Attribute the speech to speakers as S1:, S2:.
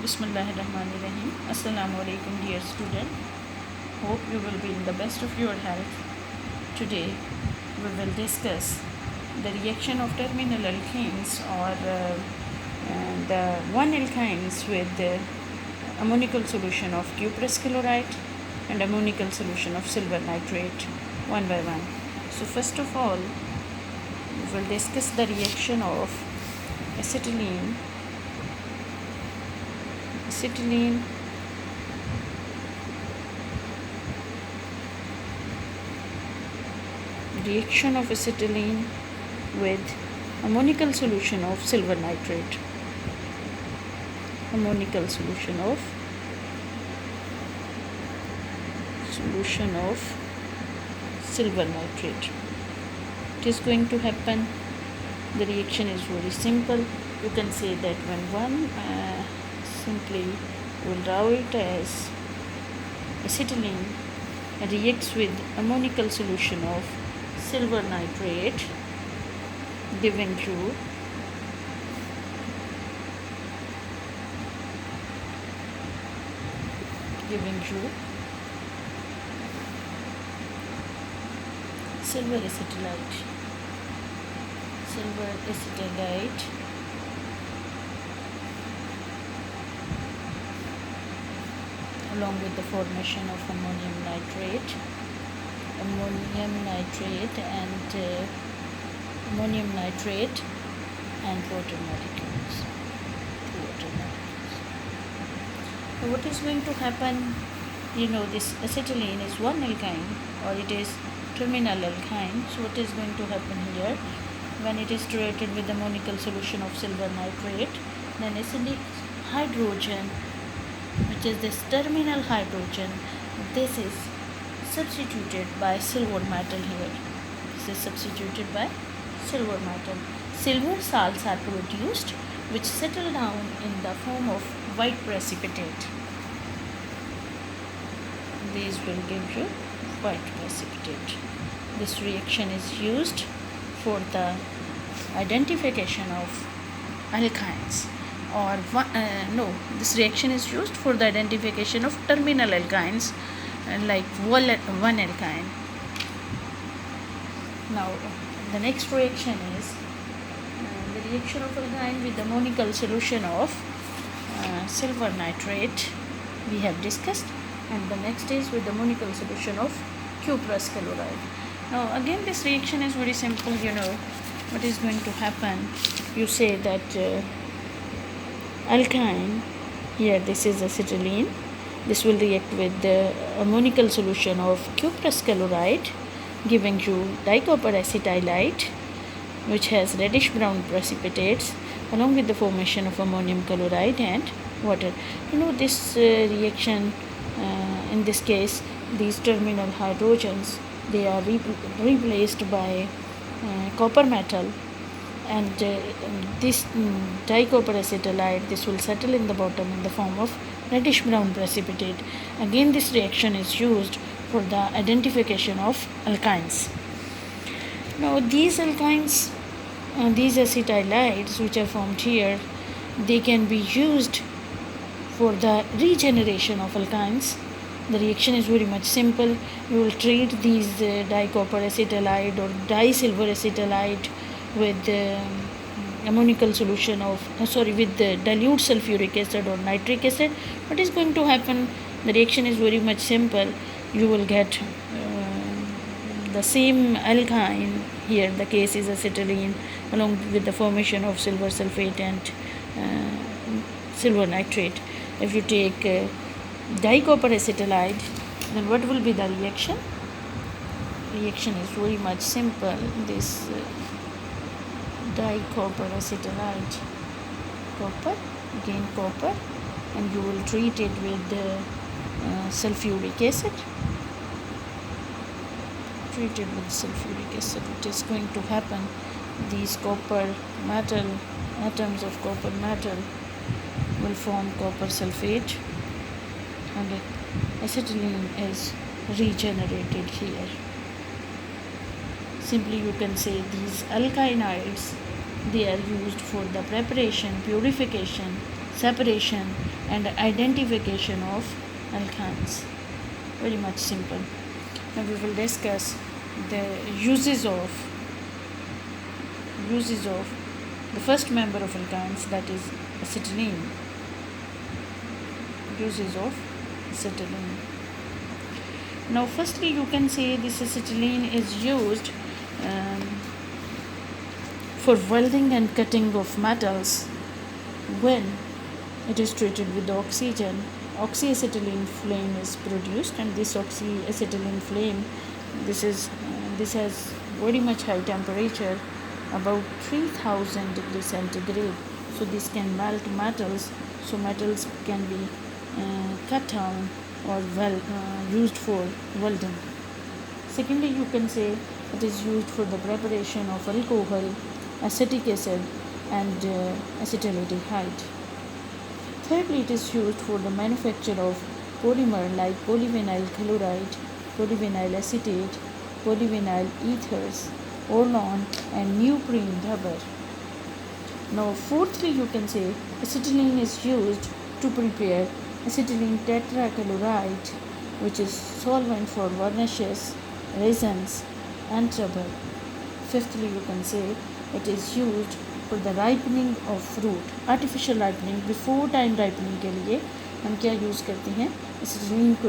S1: Bismillahirrahmanirrahim. Assalamu alaikum, dear student. Hope you will be in the best of your health. Today we will discuss the reaction of terminal alkenes or the 1-alkynes with the ammoniacal solution of cuprous chloride and ammoniacal solution of silver nitrate one by one. So first of all, we will discuss the reaction of acetylene reaction of acetylene with ammoniacal solution of silver nitrate. Ammoniacal solution of silver nitrate. It is going to happen. The reaction is very simple. You can say that when one simply will draw it as acetylene reacts with ammoniacal solution of silver nitrate, giving you silver acetylite along with the formation of ammonium nitrate and water molecules. So what is going to happen? This acetylene is 1-alkyne or it is terminal alkyne. So what is going to happen here? When it is treated with ammoniacal solution of silver nitrate, then acidic hydrogen, which is this terminal hydrogen, this is substituted by silver metal here. Silver salts are produced which settle down in the form of white precipitate. These will give you white precipitate. This reaction is used for the identification of alkynes, this reaction is used for the identification of terminal alkynes like 1-alkyne. Now the next reaction is the reaction of alkyne with ammoniacal solution of silver nitrate we have discussed, and the next is with ammoniacal solution of cuprous chloride. Now again this reaction is very simple. What is going to happen? You say that alkyne, here this is acetylene, this will react with the ammoniacal solution of cuprous chloride, giving you dicopper acetylite, which has reddish brown precipitates along with the formation of ammonium chloride and water. This reaction, in this case these terminal hydrogens, they are replaced by copper metal, and this dicopper acetylite, this will settle in the bottom in the form of reddish brown precipitate. Again this reaction is used for the identification of alkynes. Now these alkynes, these acetylides which are formed here, they can be used for the regeneration of alkynes. The reaction is very much simple. You will treat these dicopper acetylide or disilver acetylite with ammoniacal solution of with the dilute sulfuric acid or nitric acid. What is going to happen? The reaction is very much simple. You will get the same alkyne. Here the case is acetylene along with the formation of silver sulfate and silver nitrate. If you take dicopper acetylide, then what will be the reaction? Reaction is very much simple. This dicopper acetylide, copper, and you will treat it with sulfuric acid. It is going to happen. These copper metal, atoms of copper metal will form copper sulfate, and acetylene is regenerated here. Simply you can say these alkynides, they are used for the preparation, purification separation and identification of alkanes. Very much simple. Now we will discuss the uses of the first member of alkanes, that is acetylene. Uses of acetylene. Now firstly you can say this acetylene is used for welding and cutting of metals when it is treated with oxygen. Oxyacetylene flame is produced, and this oxyacetylene flame, this has very much high temperature, about 3000 degrees centigrade. So this can melt metals, so metals can be cut down or used for welding. Secondly, you can say it is used for the preparation of alcohol, acetic acid and acetaldehyde. Thirdly, it is used for the manufacture of polymer like polyvinyl chloride, polyvinyl acetate, polyvinyl ethers, orlon and neoprene rubber. Now fourthly, you can say acetylene is used to prepare acetylene tetrachloride, which is solvent for varnishes, resins and rubber. Fifthly, you can say it is used for the ripening of fruit, artificial ripening, before time ripening के लिए हम क्या use करते हैं, acetylene को